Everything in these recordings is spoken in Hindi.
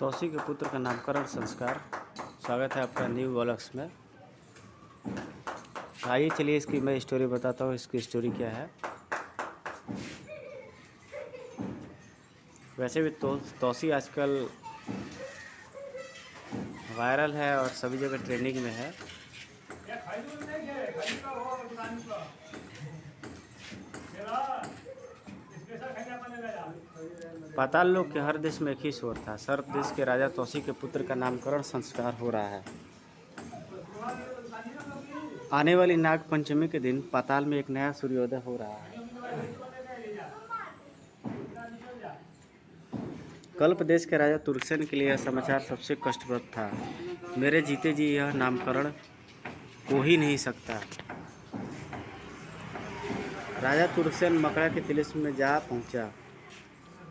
तौसी के पुत्र का नामकरण संस्कार। स्वागत है आपका न्यू व्लॉग्स में। आइए चलिए इसकी मैं स्टोरी बताता हूँ। इसकी स्टोरी क्या है। वैसे भी तौसी आजकल वायरल है और सभी जगह ट्रेंडिंग में है। पाताल लोक के हर देश में एक ही शोर था। सर्प देश के राजा तौसी के पुत्र का नामकरण संस्कार हो रहा है। आने वाली नाग पंचमी के दिन पाताल में एक नया सूर्योदय हो रहा है। कल्प देश के राजा तुर्कसेन के लिए यह समाचार सबसे कष्टप्रद था। मेरे जीते जी यह नामकरण हो ही नहीं सकता। राजा तुर्कसेन मकड़ा के तिलिस्म में जा पहुंचा।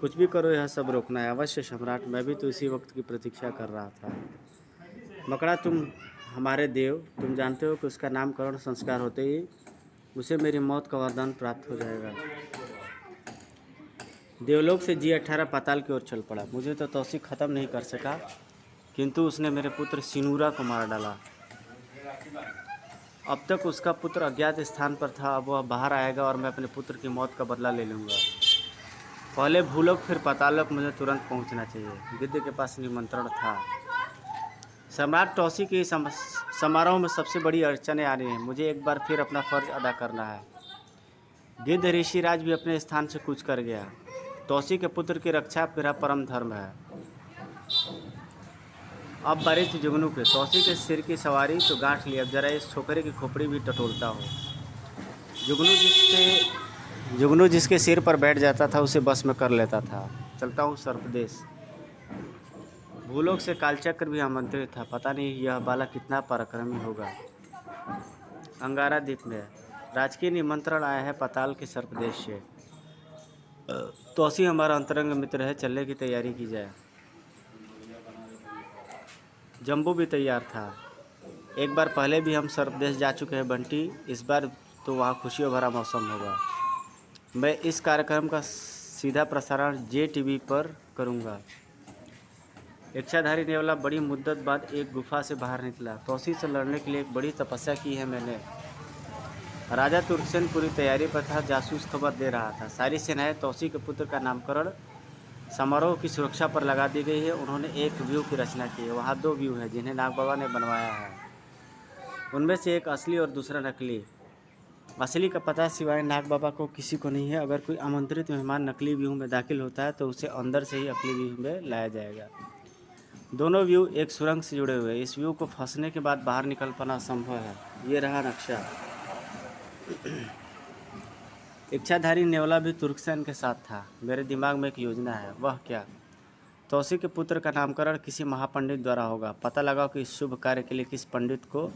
कुछ भी करो, यह सब रोकना है अवश्य सम्राट। मैं भी तो इसी वक्त की प्रतीक्षा कर रहा था। मकड़ा, तुम हमारे देव, तुम जानते हो कि उसका नामकरण संस्कार होते ही उसे मेरी मौत का वरदान प्राप्त हो जाएगा। देवलोक से G18 पाताल की ओर चल पड़ा। मुझे तो तौसी खत्म नहीं कर सका, किंतु उसने मेरे पुत्र सिनूरा को मार डाला। अब तक उसका पुत्र अज्ञात स्थान पर था, अब वह बाहर आएगा और मैं अपने पुत्र की मौत का बदला ले लूँगा। पहले भूलोक फिर पातालोक मुझे तुरंत पहुंचना चाहिए। गिद्ध के पास निमंत्रण था। सम्राट तौसी के समारोह में सबसे बड़ी अड़चनें आ रही हैं। मुझे एक बार फिर अपना फर्ज अदा करना है। गिद्ध ऋषिराज भी अपने स्थान से कूच कर गया। तौसी के पुत्र की रक्षा मेरा परम धर्म है। अब बारी थी जुगनू के। तौसी के सिर की सवारी तो गांठ ली, अब जरा इस छोकरे की खोपड़ी भी टटोलता हो। जुगनू जिसके सिर पर बैठ जाता था उसे बस में कर लेता था। चलता हूँ सर्पदेश। भूलोक से कालचक्र भी आमंत्रित था। पता नहीं यह बालक कितना पराक्रमी होगा। अंगारा द्वीप में राजकीय निमंत्रण आया है पाताल के सर्पदेश से। तौसी हमारा अंतरंग मित्र है, चलने की तैयारी की जाए। जम्बू भी तैयार था। एक बार पहले भी हम सर्पदेश जा चुके हैं बंटी, इस बार तो वहाँ खुशियों भरा मौसम होगा। मैं इस कार्यक्रम का सीधा प्रसारण JTV पर करूँगा। इच्छाधारी नेवला बड़ी मुद्दत बाद एक गुफा से बाहर निकला। तौसी से लड़ने के लिए एक बड़ी तपस्या की है मैंने। राजा तुर्कसेन पूरी तैयारी पर था। जासूस खबर दे रहा था। सारी सेनाएं तौसी के पुत्र का नामकरण समारोह की सुरक्षा पर लगा दी गई है। उन्होंने एक व्यू की रचना की है। वहाँ 2 व्यू हैं जिन्हें नाग बाबा ने बनवाया है। उनमें से एक असली और दूसरा नकली। असली का पता सिवाय नाग बाबा को किसी को नहीं है। अगर कोई आमंत्रित मेहमान नकली व्यू में दाखिल होता है तो उसे अंदर से ही असली व्यू में लाया जाएगा। दोनों व्यू एक सुरंग से जुड़े हुए हैं। इस व्यू को फंसने के बाद बाहर निकल पाना असंभव है। ये रहा नक्शा। इच्छाधारी नेवला भी तुर्कसेन के साथ था। मेरे दिमाग में एक योजना है। वह क्या? तौसी के पुत्र का नामकरण किसी महापंडित द्वारा होगा। पता लगाओ कि इस शुभ कार्य के लिए किस पंडित को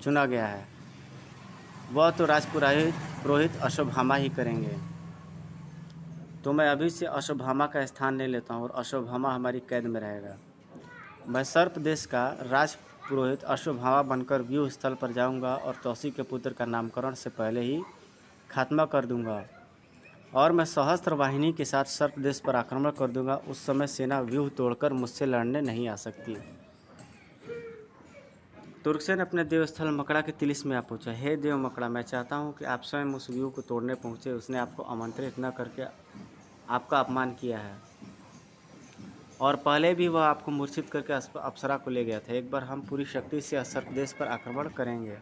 चुना गया है। वह तो राजपुरोहित अश्वभामा ही करेंगे। तो मैं अभी से अश्वभामा का स्थान ले लेता हूँ और अश्वभामा हमारी कैद में रहेगा। मैं सर्प देश का राजपुरोहित अश्वभामा बनकर व्यूह स्थल पर जाऊंगा और तौसी के पुत्र का नामकरण से पहले ही खात्मा कर दूंगा और मैं सहस्त्र वाहिनी के साथ सर्प देश पर आक्रमण कर दूंगा। उस समय सेना व्यूह तोड़कर मुझसे लड़ने नहीं आ सकती। तुर्कसेन अपने देवस्थल मकड़ा के तिलिस्म में आ पहुंचा। हे देव मकड़ा, मैं चाहता हूं कि आप स्वयं उस व्यूह को तोड़ने पहुंचे। उसने आपको आमंत्रित न करके आपका अपमान किया है और पहले भी वह आपको मूर्छित करके अप्सरा को ले गया था। एक बार हम पूरी शक्ति से सर्पदेश पर आक्रमण करेंगे।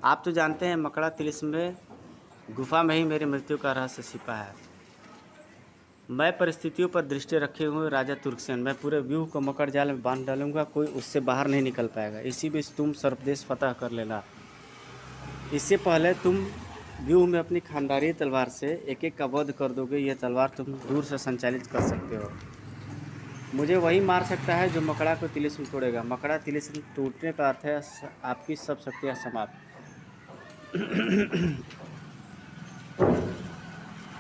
आप तो जानते हैं मकड़ा तिलिस्म में गुफा में ही मेरी मृत्यु का रहस्य छिपा है। मैं परिस्थितियों पर दृष्टि रखे हुए राजा तुर्कसेन, मैं पूरे व्यूह को मकर जाल में बांध डालूंगा। कोई उससे बाहर नहीं निकल पाएगा। इसी बीच तुम सर्पदेश फतह कर लेना। इससे पहले तुम व्यूह में अपनी खानदारी तलवार से एक एक का वध कर दोगे। यह तलवार तुम दूर से संचालित कर सकते हो। मुझे वही मार सकता है जो मकड़ा को तिलिस्म तोड़ेगा। मकड़ा तिलिस्म टूटने का अर्थ है आपकी सब शक्तियाँ समाप्त।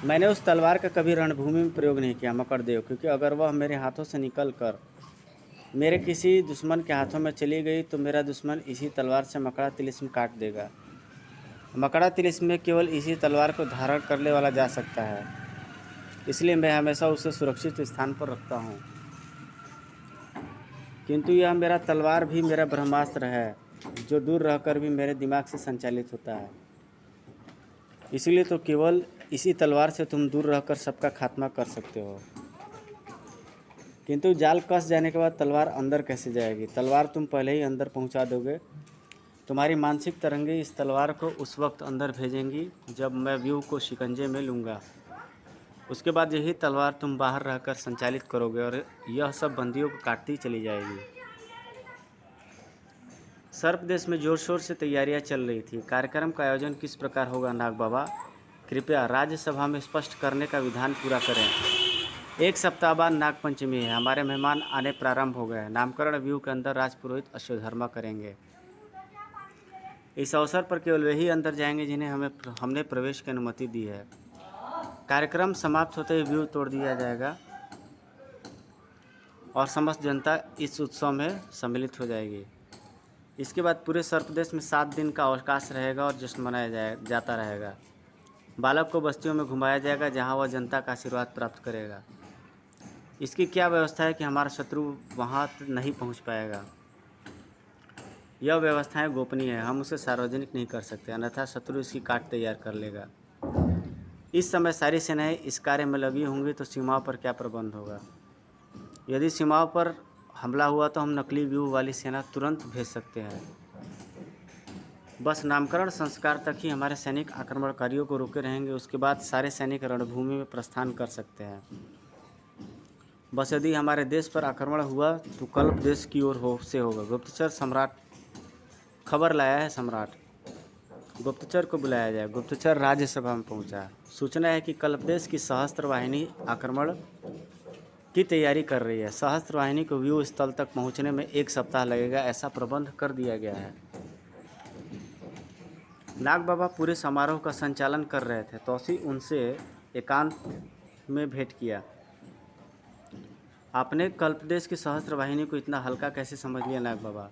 मैंने उस तलवार का कभी रणभूमि में प्रयोग नहीं किया मकरदेव, क्योंकि अगर वह मेरे हाथों से निकल कर मेरे किसी दुश्मन के हाथों में चली गई तो मेरा दुश्मन इसी तलवार से मकड़ा तिलिस्म काट देगा। मकड़ा तिलिस्म में केवल इसी तलवार को धारण करने वाला जा सकता है, इसलिए मैं हमेशा उसे सुरक्षित स्थान पर रखता हूँ। किंतु यह मेरा तलवार भी मेरा ब्रह्मास्त्र है, जो दूर रहकर भी मेरे दिमाग से संचालित होता है। इसीलिए तो केवल इसी तलवार से तुम दूर रहकर सबका खात्मा कर सकते हो। किंतु जाल कस जाने के बाद तलवार अंदर कैसे जाएगी? तलवार तुम पहले ही अंदर पहुंचा दोगे। तुम्हारी मानसिक तरंगें इस तलवार को उस वक्त अंदर भेजेंगी जब मैं व्यूह को शिकंजे में लूँगा। उसके बाद यही तलवार तुम बाहर रहकर संचालित करोगे और यह सब बंदियों को काटती चली जाएगी। सर्प देश में जोर शोर से तैयारियां चल रही थी। कार्यक्रम का आयोजन किस प्रकार होगा नाग बाबा? कृपया राज्यसभा में स्पष्ट करने का विधान पूरा करें। 1 सप्ताह बाद नाग पंचमी है। हमारे मेहमान आने प्रारंभ हो गए हैं। नामकरण व्यूह के अंदर राजपुरोहित अश्वधर्मा करेंगे। इस अवसर पर केवल वही अंदर जाएंगे जिन्हें हमने प्रवेश की अनुमति दी है। कार्यक्रम समाप्त होते ही व्यूह तोड़ दिया जाएगा और समस्त जनता इस उत्सव में सम्मिलित हो जाएगी। इसके बाद पूरे सर्पदेश में 7 दिन का अवकाश रहेगा और जश्न मनाया जाता रहेगा। बालक को बस्तियों में घुमाया जाएगा जहां वह जनता का आशीर्वाद प्राप्त करेगा। इसकी क्या व्यवस्था है कि हमारा शत्रु वहां नहीं पहुंच पाएगा? यह व्यवस्थाएं गोपनीय है, हम उसे सार्वजनिक नहीं कर सकते, अन्यथा शत्रु इसकी काट तैयार कर लेगा। इस समय सारी सेनाएं इस कार्य में लगी होंगी तो सीमाओं पर क्या प्रबंध होगा? यदि सीमाओं पर हमला हुआ तो हम नकली व्यूह वाली सेना तुरंत भेज सकते हैं। बस नामकरण संस्कार तक ही हमारे सैनिक आक्रमणकारियों को रोके रहेंगे। उसके बाद सारे सैनिक रणभूमि में प्रस्थान कर सकते हैं। बस यदि हमारे देश पर आक्रमण हुआ तो कल्प देश की ओर होगा। गुप्तचर सम्राट खबर लाया है। सम्राट गुप्तचर को बुलाया जाए। गुप्तचर राज्यसभा में पहुंचा। सूचना है कि कल्प देश की सहस्त्र वाहिनी आक्रमण की तैयारी कर रही है। सहस्त्र वाहिनी को व्यूह स्थल तक पहुंचने में 1 सप्ताह लगेगा, ऐसा प्रबंध कर दिया गया है। नाग बाबा पूरे समारोह का संचालन कर रहे थे। तौसी उनसे एकांत में भेंट किया। आपने कल्पदेश की सहस्त्र वाहिनी को इतना हल्का कैसे समझ लिया नाग बाबा?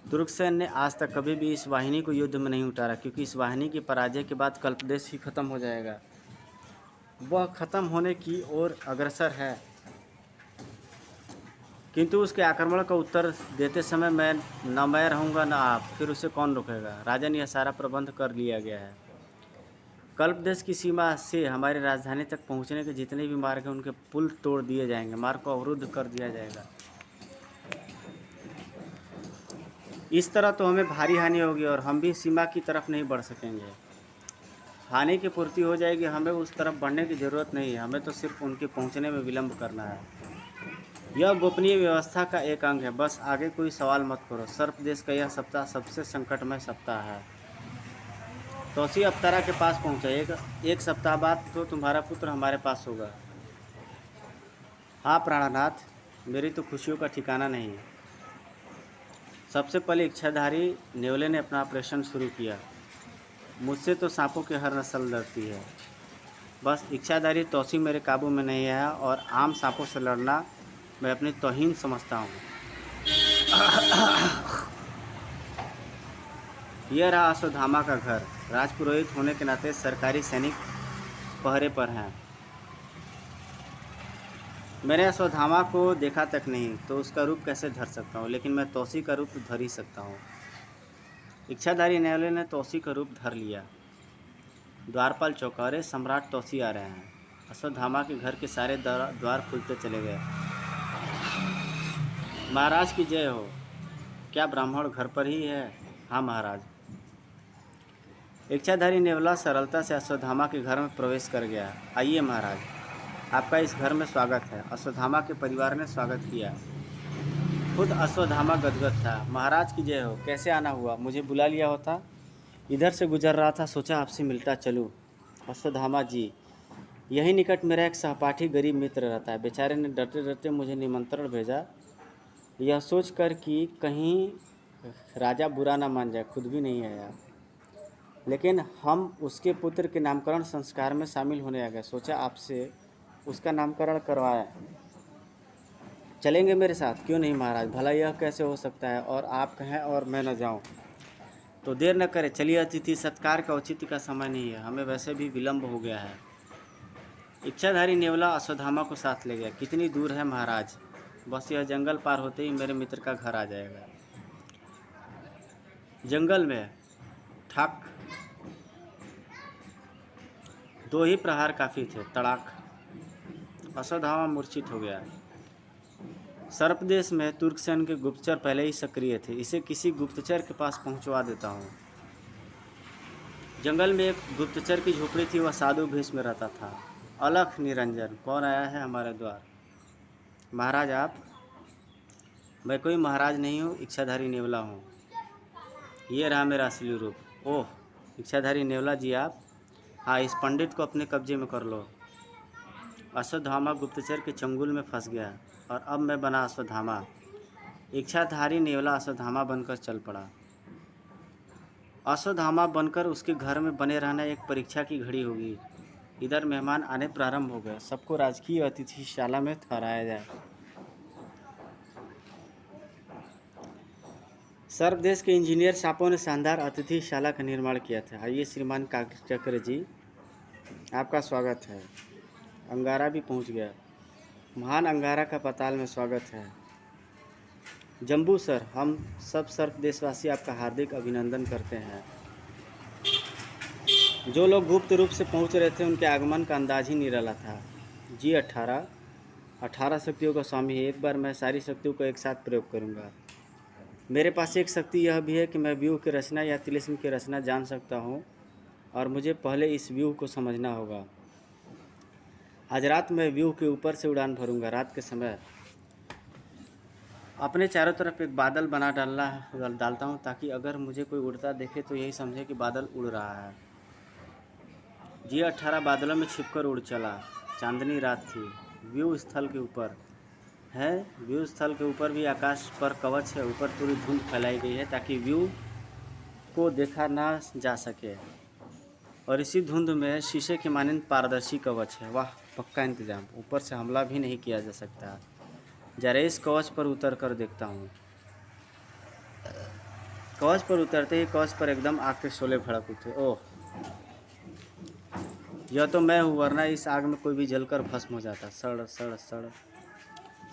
तुर्कसेन ने आज तक कभी भी इस वाहिनी को युद्ध में नहीं उतारा, क्योंकि इस वाहिनी की पराजय के बाद कल्पदेश ही खत्म हो जाएगा। वह खत्म होने की ओर अग्रसर है, किंतु उसके आक्रमण का उत्तर देते समय मैं रहूँगा न आप, फिर उसे कौन रोकेगा? राजन, यह सारा प्रबंध कर लिया गया है। कल्प देश की सीमा से हमारी राजधानी तक पहुंचने के जितने भी मार्ग हैं उनके पुल तोड़ दिए जाएंगे, मार्ग को अवरुद्ध कर दिया जाएगा। इस तरह तो हमें भारी हानि होगी और हम भी सीमा की तरफ नहीं बढ़ सकेंगे। हानि की पूर्ति हो जाएगी, हमें उस तरफ बढ़ने की ज़रूरत नहीं है, हमें तो सिर्फ उनके पहुंचने में विलम्ब करना है। यह गोपनीय व्यवस्था का एक अंग है। बस आगे कोई सवाल मत करो। सर्प देश का यह सप्ताह सबसे संकटमय सप्ताह है। तौसी अप्सरा के पास पहुंचा। एक सप्ताह बाद तो तुम्हारा पुत्र हमारे पास होगा। हाँ प्राणनाथ, मेरी तो खुशियों का ठिकाना नहीं है। सबसे पहले इच्छाधारी नेवले ने अपना ऑपरेशन शुरू किया। मुझसे तो सांपों की हर नस्ल डरती है, बस इच्छाधारी तौसी मेरे काबू में नहीं है और आम सांपों से लड़ना मैं अपनी तौहीन समझता हूँ। यह रहा अश्वत्थामा का घर। राजपुरोहित होने के नाते सरकारी सैनिक पहरे पर हैं। मैंने अश्वत्थामा को देखा तक नहीं तो उसका रूप कैसे धर सकता हूँ, लेकिन मैं तौसी का रूप धर ही सकता हूँ। इच्छाधारी नेवले ने तौसी का रूप धर लिया। द्वारपाल चौकारे, सम्राट तौसी आ रहे हैं। अश्वत्थामा के घर के सारे द्वार खुलते चले गए। महाराज की जय हो। क्या ब्राह्मण घर पर ही है? हाँ महाराज। इच्छाधारी नेवला सरलता से अश्वत्थामा के घर में प्रवेश कर गया। आइए महाराज, आपका इस घर में स्वागत है। अश्वत्थामा के परिवार ने स्वागत किया। खुद अश्वत्थामा गदगद था। महाराज की जय हो। कैसे आना हुआ? मुझे बुला लिया होता। इधर से गुजर रहा था, सोचा आपसे मिलता चलूँ। अश्वत्थामा जी, यही निकट मेरा एक सहपाठी गरीब मित्र रहता है। बेचारे ने डरते डरते मुझे निमंत्रण भेजा, यह सोचकर कि कहीं राजा बुरा ना मान जाए, खुद भी नहीं आया। लेकिन हम उसके पुत्र के नामकरण संस्कार में शामिल होने आ गए। सोचा आपसे उसका नामकरण करवाया। चलेंगे मेरे साथ? क्यों नहीं महाराज, भला यह कैसे हो सकता है और आप कहें और मैं न जाऊं? तो देर न करें, चलिए। अतिथि सत्कार का औचित्य का समय नहीं है, हमें वैसे भी विलम्ब हो गया है। इच्छाधारी नेवला अश्वत्थामा को साथ ले गया। कितनी दूर है महाराज? बस यह जंगल पार होते ही मेरे मित्र का घर आ जाएगा। जंगल में ठाक 2 ही प्रहार काफ़ी थे। तड़ाक अश्वत्थामा मूर्छित हो गया। सर्पदेश में तुर्कसेन के गुप्तचर पहले ही सक्रिय थे। इसे किसी गुप्तचर के पास पहुंचवा देता हूँ। जंगल में एक गुप्तचर की झोपड़ी थी। वह साधु भेष में रहता था। अलख निरंजन, कौन आया है हमारे द्वार? महाराज आप? मैं कोई महाराज नहीं हूँ, इच्छाधारी नेवला हूँ। ये रहा मेरा असली रूप। ओह, इच्छाधारी नेवला जी आप? हाँ, इस पंडित को अपने कब्जे में कर लो। अश्वत्थामा गुप्तचर के चंगुल में फंस गया और अब मैं बना अश्वत्थामा। इच्छाधारी नेवला अश्वत्थामा बनकर चल पड़ा। अश्वत्थामा बनकर उसके घर में बने रहना एक परीक्षा की घड़ी होगी। इधर मेहमान आने प्रारंभ हो गए। सबको राजकीय अतिथिशाला में ठहराया जाए। सर्पदेश के इंजीनियर सापों ने शानदार अतिथिशाला का निर्माण किया था। आइए श्रीमान काकचक्र जी, आपका स्वागत है। अंगारा भी पहुंच गया। महान अंगारा का पाताल में स्वागत है। जम्बू सर, हम सब सर्प देशवासी आपका हार्दिक अभिनंदन करते हैं। जो लोग गुप्त रूप से पहुंच रहे थे उनके आगमन का अंदाज ही निराला था। जी 18 शक्तियों का स्वामी है। एक बार मैं सारी शक्तियों को एक साथ प्रयोग करूंगा। मेरे पास एक शक्ति यह भी है कि मैं व्यूह की रचना या तिलिस्म की रचना जान सकता हूँ और मुझे पहले इस व्यूह को समझना होगा। आज रात मैं व्यूह के ऊपर से उड़ान भरूंगा। रात के समय अपने चारों तरफ एक बादल बना डालता हूँ ताकि अगर मुझे कोई उड़ता देखे तो यही समझे कि बादल उड़ रहा है। जी 18 बादलों में छिपकर उड़ चला। चांदनी रात थी। व्यू स्थल के ऊपर है। व्यू स्थल के ऊपर भी आकाश पर कवच है। ऊपर पूरी धुंध फैलाई गई है ताकि व्यू को देखा ना जा सके और इसी धुंध में शीशे के मानंद पारदर्शी कवच है। वाह, पक्का इंतजाम। ऊपर से हमला भी नहीं किया जा सकता। जरा इस कवच पर उतर कर देखता हूँ। कवच पर उतरते ही कवच पर एकदम आग के शोले भड़क उठे। ओह, यह तो मैं हूँ, वरना इस आग में कोई भी जलकर भस्म हो जाता। सड़ सड़ सड़।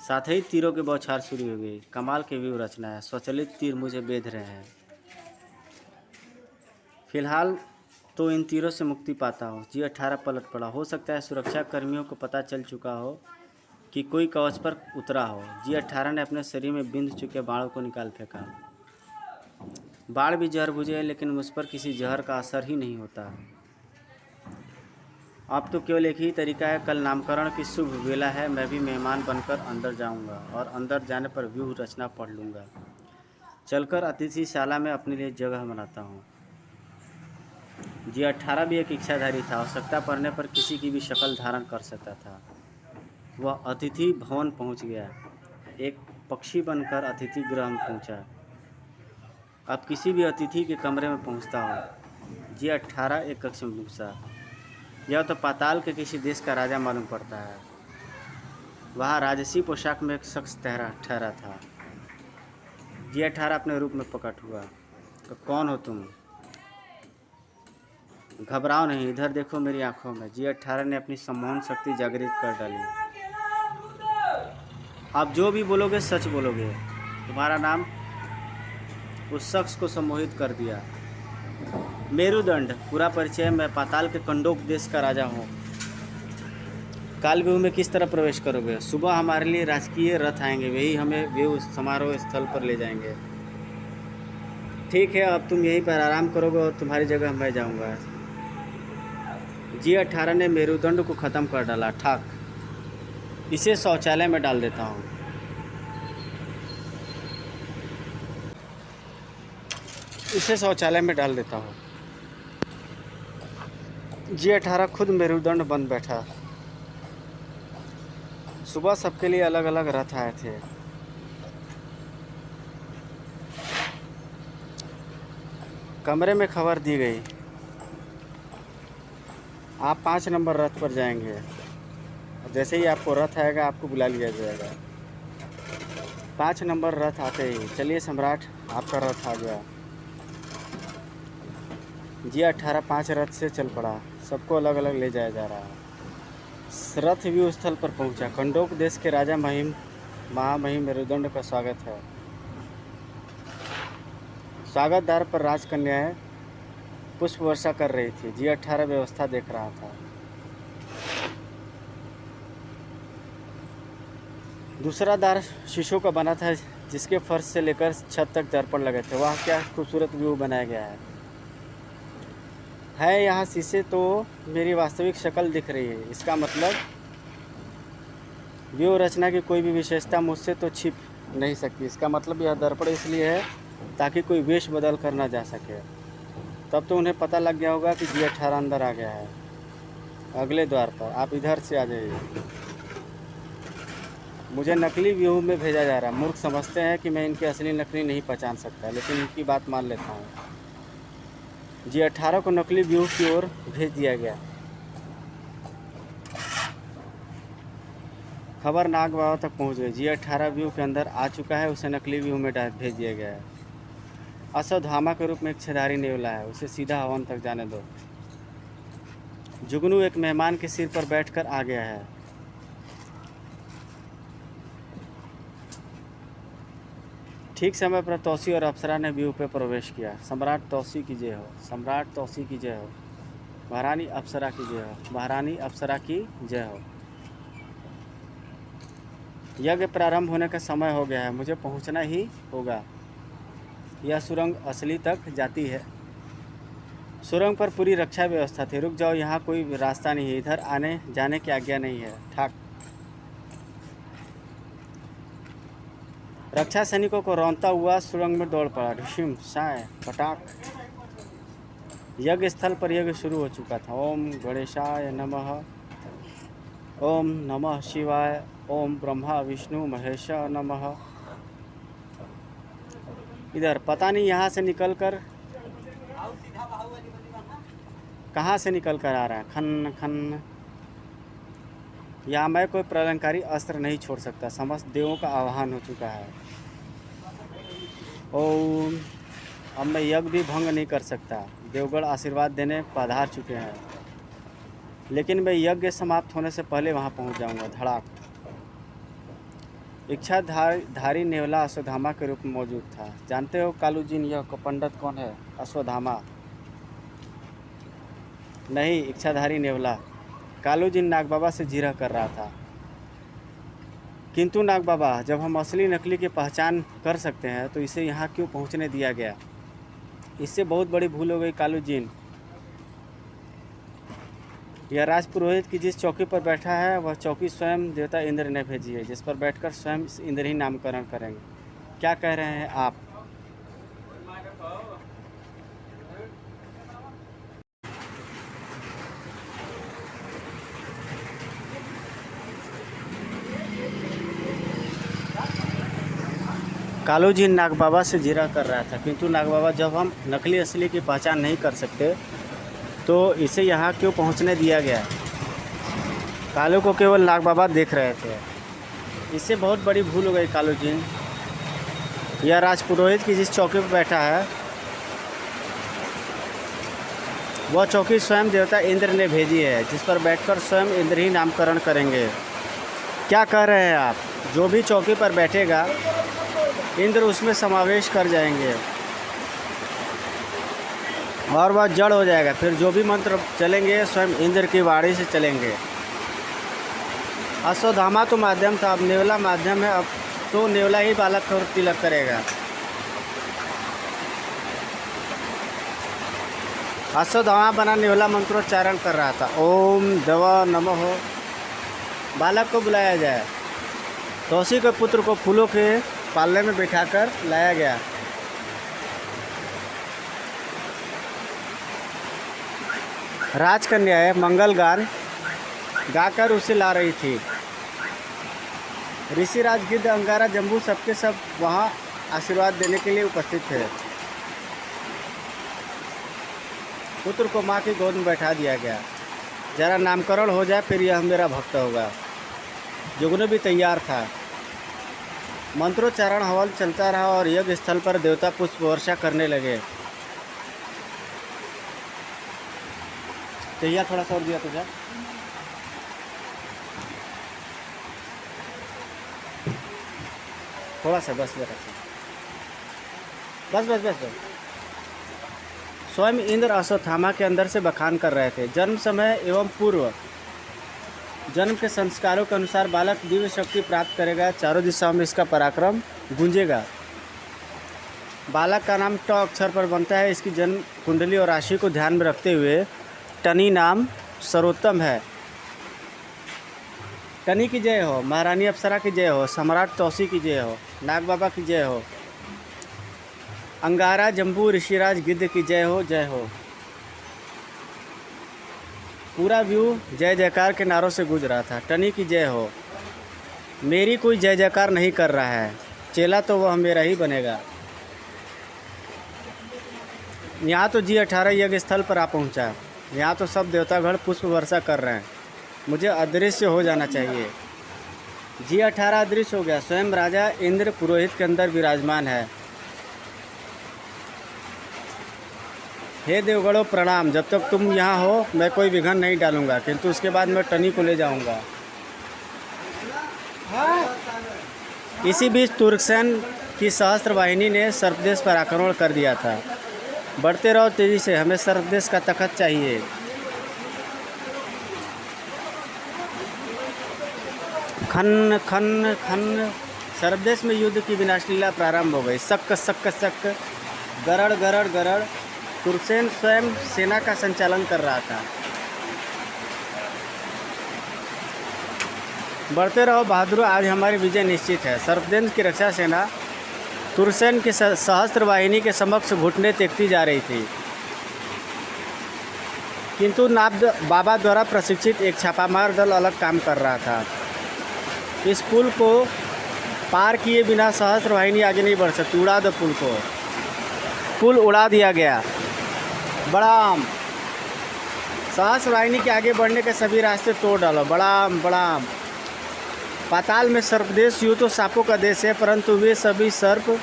साथ ही तीरों की बौछार शुरू हो गई। कमाल के व्यू रचना है। स्वचालित तीर मुझे बेध रहे हैं। फिलहाल तो इन तीरों से मुक्ति पाता हूँ। जी 18 पलट पड़ा। हो सकता है सुरक्षा कर्मियों को पता चल चुका हो कि कोई कवच पर उतरा हो। जी 18 ने अपने शरीर में बिंध चुके बाणों को निकाल फेंका। बाण भी जहर बुझे लेकिन मुझ पर किसी जहर का असर ही नहीं होता। अब तो केवल एक ही तरीका है। कल नामकरण की शुभ वेला है। मैं भी मेहमान बनकर अंदर जाऊंगा और अंदर जाने पर व्यूह रचना पढ़ लूँगा। चलकर अतिथिशाला में अपने लिए जगह बनाता हूँ। जी 18 भी एक इच्छाधारी था। आवश्यकता पड़ने पर किसी की भी शक्ल धारण कर सकता था। वह अतिथि भवन पहुँच गया। एक पक्षी बनकर अतिथि गृह में पहुँचा। अब किसी भी अतिथि के कमरे में पहुँचता हूँ। जी 18 एक कक्ष में घुसा। यह तो पाताल के किसी देश का राजा मालूम पड़ता है। वहाँ राजसी पोशाक में एक शख्स ठहरा था। जी 18 अपने रूप में प्रकट हुआ। तो कौन हो तुम? घबराओ नहीं, इधर देखो मेरी आंखों में। जी 18 ने अपनी सम्मोहन शक्ति जागृत कर डाली। आप जो भी बोलोगे सच बोलोगे। तुम्हारा नाम? उस शख्स को सम्मोहित कर दिया। मेरुदंड। पूरा परिचय। मैं पाताल के कंडोक देश का राजा हूँ। कालव्यूह में किस तरह प्रवेश करोगे? सुबह हमारे लिए राजकीय रथ आएंगे। वही हमें व्यू समारोह स्थल पर ले जाएंगे। ठीक है, अब तुम यहीं पर आराम करोगे और तुम्हारी जगह मैं जाऊंगा। जी 18 ने मेरुदंड को ख़त्म कर डाला। ठाक, इसे शौचालय में डाल देता हूँ। इसे शौचालय में डाल देता हूँ। जी 18 खुद मेरुदंड बन बैठा। सुबह सबके लिए अलग अलग रथ आए थे। कमरे में खबर दी गई, आप 5 नंबर रथ पर जाएंगे। जैसे ही आपको रथ आएगा आपको बुला लिया जाएगा। 5 नंबर रथ आते ही, चलिए सम्राट, आपका रथ आ गया। जी 18 5 रथ से चल पड़ा। सबको अलग अलग ले जाया जा रहा है। रथ व्यू स्थल पर पहुंचा। कंडोक देश के राजा महिम महामहिम मेरुदंड का स्वागत है। स्वागत द्वार पर राजकन्याएं पुष्प वर्षा कर रही थी। G18 व्यवस्था देख रहा था। दूसरा द्वार शीशों का बना था, जिसके फर्श से लेकर छत तक दर्पण लगे थे। वाह, क्या खूबसूरत व्यू बनाया गया है। यहाँ शीशे तो मेरी वास्तविक शक्ल दिख रही है। इसका मतलब व्यू रचना की कोई भी विशेषता मुझसे तो छिप नहीं सकती। इसका मतलब यह दर्पण इसलिए है ताकि कोई वेश बदल कर ना जा सके। तब तो उन्हें पता लग गया होगा कि G18 अंदर आ गया है। अगले द्वार पर आप इधर से आ जाइए। मुझे नकली व्यू में भेजा जा रहा है। मूर्ख समझते हैं कि मैं इनकी असली नकली नहीं पहचान सकता, लेकिन इनकी बात मान लेता हूँ। G18 को नकली व्यू की ओर भेज दिया गया। खबर नाग बाबा तक पहुँच गई। G18 व्यू के अंदर आ चुका है। उसे नकली व्यू में भेज दिया गया है। अश्वत्थामा के रूप में एक छेदारी नेवला है। उसे सीधा हवन तक जाने दो। जुगनू एक मेहमान के सिर पर बैठकर आ गया है। ठीक समय पर तौसी और अप्सरा ने व्यू पे प्रवेश किया। सम्राट तौसी की जय हो, सम्राट तौसी की जय हो, महारानी अप्सरा की जय हो, महारानी अप्सरा की जय हो। यज्ञ प्रारंभ होने का समय हो गया है। मुझे पहुंचना ही होगा। यह सुरंग असली तक जाती है। सुरंग पर पूरी रक्षा व्यवस्था थी। रुक जाओ, यहाँ कोई रास्ता नहीं है। इधर आने जाने की आज्ञा नहीं है। ठाक रक्षा सैनिकों को रौंदता हुआ सुरंग में दौड़ पड़ा। ढिशिम साय पटाक। यज्ञ स्थल पर यज्ञ शुरू हो चुका था। ओम गणेशाय नमः, ओम नमः शिवाय, ओम ब्रह्मा विष्णु महेश नमः। इधर पता नहीं यहाँ से निकल कर कहाँ से निकल कर आ रहा है। खन खन। यहाँ मैं कोई प्रलंकारी अस्त्र नहीं छोड़ सकता। समस्त देवों का आह्वान हो चुका है। ओम। अब मैं यज्ञ भी भंग नहीं कर सकता। देवगढ़ आशीर्वाद देने पधार चुके हैं, लेकिन मैं यज्ञ समाप्त होने से पहले वहाँ पहुँच जाऊँगा। धड़ाक। इच्छाधारी नेवला अश्वत्थामा के रूप में मौजूद था। जानते हो कालू जी, यह पंडित कौन है? अश्वत्थामा नहीं, इच्छाधारी नेवला। कालू जी नाग बाबा से जिरह कर रहा था। किंतु नाग बाबा, जब हम असली नकली की पहचान कर सकते हैं तो इसे यहाँ क्यों पहुँचने दिया गया? इससे बहुत बड़ी भूल हो गई कालू जी। यह राजपुरोहित की जिस चौकी पर बैठा है, वह चौकी स्वयं देवता इंद्र ने भेजी है, जिस पर बैठकर स्वयं इंद्र ही नामकरण करेंगे। क्या कह रहे हैं आप? कालू जी नाग बाबा से जिरा कर रहा था, किंतु नाग बाबा, जब हम नकली असली की पहचान नहीं कर सकते तो इसे यहाँ क्यों पहुँचने दिया गया? कालू को केवल नाग बाबा देख रहे थे। इससे बहुत बड़ी भूल हो गई कालू जी। यह राजपुरोहित की जिस चौकी पर बैठा है, वह चौकी स्वयं देवता इंद्र ने भेजी है, जिस पर बैठकर स्वयं इंद्र ही नामकरण करेंगे। क्या कह रहे हैं आप? जो भी चौकी पर बैठेगा, इंद्र उसमें समावेश कर जाएंगे और वह जड़ हो जाएगा। फिर जो भी मंत्र चलेंगे स्वयं इंद्र की वाणी से चलेंगे। अश्वत्थामा तो माध्यम था, अब नेवला माध्यम है। अब तो नेवला ही बालक को तिलक करेगा। अश्वत्थामा बना नेवला मंत्रोच्चारण कर रहा था। ओम दवा नमः। बालक को बुलाया जाए। तौसी के पुत्र को फूलों के पालने में बिठाकर लाया गया। राजकन्याएं मंगल गान गाकर उसे ला रही थी। ऋषिराज गिद्ध अंगारा जम्बू सबके सब वहाँ आशीर्वाद देने के लिए उपस्थित थे। पुत्र को माँ की गोद में बैठा दिया गया। जरा नामकरण हो जाए, फिर यह मेरा भक्त होगा। जुगनू भी तैयार था। मंत्रोच्चारण हवन चलता रहा और यज्ञ स्थल पर देवता पुष्प वर्षा करने लगे। तैयार थोड़ा सा और दिया तुझे। थोड़ा सा, बस जरा सा, बस बस बस बस। स्वयं इंद्र अश्वत्थामा के अंदर से बखान कर रहे थे। जन्म समय एवं पूर्व जन्म के संस्कारों के अनुसार बालक दिव्य शक्ति प्राप्त करेगा, चारों दिशाओं में इसका पराक्रम गूंजेगा। बालक का नाम ट अक्षर पर बनता है। इसकी जन्म कुंडली और राशि को ध्यान में रखते हुए टनी नाम सर्वोत्तम है। टनी की जय हो, महारानी अप्सरा की जय हो, सम्राट तौसी की जय हो, नाग बाबा की जय हो, अंगारा जम्बू ऋषिराज गिद्ध की जय हो, जय हो। पूरा व्यू जय जयकार के नारों से गूंज रहा था। टनी की जय हो। मेरी कोई जय जयकार नहीं कर रहा है, चेला तो वह मेरा ही बनेगा। यहाँ तो G18 यज्ञ स्थल पर आ पहुँचा। यहाँ तो सब देवतागण पुष्प वर्षा कर रहे हैं। मुझे अदृश्य हो जाना चाहिए। G18 अदृश्य हो गया। स्वयं राजा इंद्र पुरोहित के अंदर विराजमान है। हे देवगणों प्रणाम। जब तक तुम यहाँ हो मैं कोई विघ्न नहीं डालूंगा, किंतु उसके बाद मैं टनी को ले जाऊंगा। इसी बीच तुर्कसेन की सहस्त्र वाहिनी ने सर्पदेश पर आक्रमण कर दिया था। बढ़ते रहो तेजी से, हमें सर्पदेश का तख्त चाहिए। खन खन खन। सर्पदेश में युद्ध की विनाश लीला प्रारंभ हो गई। सक सक सक, गरड़ गरड़ गरड़। तुर्कसेन स्वयं सेना का संचालन कर रहा था। बढ़ते रहो बहादुरों, आज हमारी विजय निश्चित है। सर्पदेश की रक्षा सेना तुर्कसेन की सहस्त्र वाहिनी के समक्ष घुटने टेकती जा रही थी, किंतु नाग बाबा द्वारा प्रशिक्षित एक छापामार दल अलग काम कर रहा था। इस पुल को पार किए बिना सहस्त्र वाहिनी आगे नहीं बढ़ सकती। उड़ा दो पुल को। पुल उड़ा दिया गया। बड़ाम। सहस्त्र वाहिनी के आगे बढ़ने के सभी रास्ते तोड़ डालो। बड़ाम बड़ाम। पाताल में सर्पदेश यूँ तो सांपों का देश है, परंतु वे सभी सर्प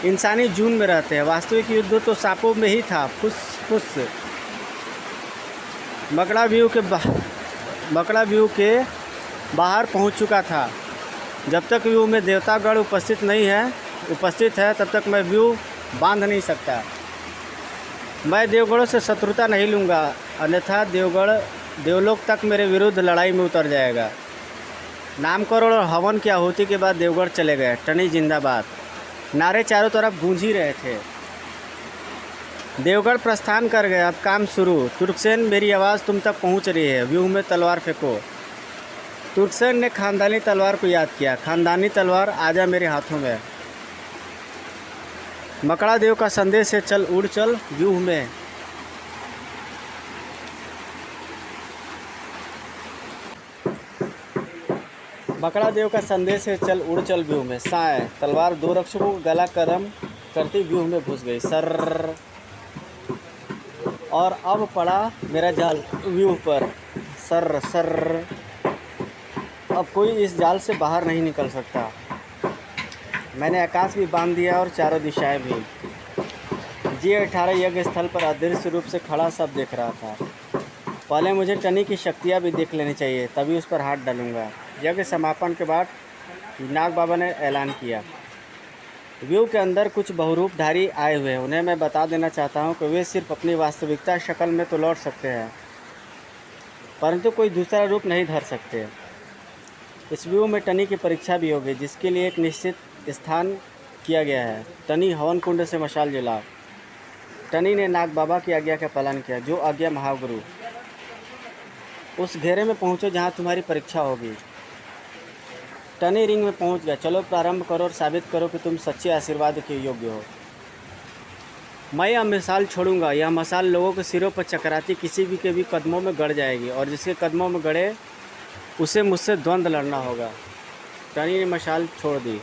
इंसानी जून में रहते हैं। वास्तविक युद्ध तो सांपों में ही था। फुस फुस। मकड़ा व्यू के बाहर पहुंच चुका था। जब तक व्यू में देवतागण उपस्थित है तब तक मैं व्यू बांध नहीं सकता। मैं देवगणों से शत्रुता नहीं लूँगा, अन्यथा देवलोक तक मेरे विरुद्ध लड़ाई में उतर जाएगा। नामकरण और हवन की आहुति के बाद देवगढ़ चले गए। टनी जिंदाबाद। नारे चारों तरफ गूंज ही रहे थे। देवगढ़ प्रस्थान कर गए। अब काम शुरू। तुर्कसेन, मेरी आवाज़ तुम तक पहुंच रही है। व्यूह में तलवार फेंको। तुर्कसेन ने खानदानी तलवार को याद किया। खानदानी तलवार आजा मेरे हाथों में। मकड़ा देव का संदेश है, चल उड़ चल व्यूह में। मकड़ा देव का संदेश है, चल उड़ चल व्यूह में। साय तलवार दो रक्षकों को गला कदम करती व्यूह में घुस गई। सर। और अब पड़ा मेरा जाल व्यूह पर। Sir sir. अब कोई इस जाल से बाहर नहीं निकल सकता। मैंने आकाश भी बांध दिया और चारों दिशाएं भी। G18 यज्ञ स्थल पर अदृश्य रूप से खड़ा सब देख रहा था। पहले मुझे टनी की शक्तियाँ भी देख लेनी चाहिए, तभी उस पर हाथ डालूंगा। यज्ञ समापन के बाद नाग बाबा ने ऐलान किया, व्यू के अंदर कुछ बहुरूपधारी आए हुए हैं। उन्हें मैं बता देना चाहता हूँ कि वे सिर्फ अपनी वास्तविकता शक्ल में तो लौट सकते हैं, परंतु कोई दूसरा रूप नहीं धर सकते। इस व्यू में टनी की परीक्षा भी होगी, जिसके लिए एक निश्चित स्थान किया गया है। टनी हवन कुंड से मशाल जलाओ। टनी ने नाग बाबा की आज्ञा का पालन किया। जो आज्ञा महागुरु। उस घेरे में पहुँचो जहाँ तुम्हारी परीक्षा होगी। टनी रिंग में पहुँच गया। चलो प्रारंभ करो और साबित करो कि तुम सच्चे आशीर्वाद के योग्य हो। मैं यह मिसाल छोड़ूंगा। यह मसाल लोगों के सिरों पर चकराती किसी भी के भी कदमों में गड़ जाएगी, और जिसके कदमों में गड़े उसे मुझसे द्वंद्व लड़ना होगा। टनी ने मशाल छोड़ दी।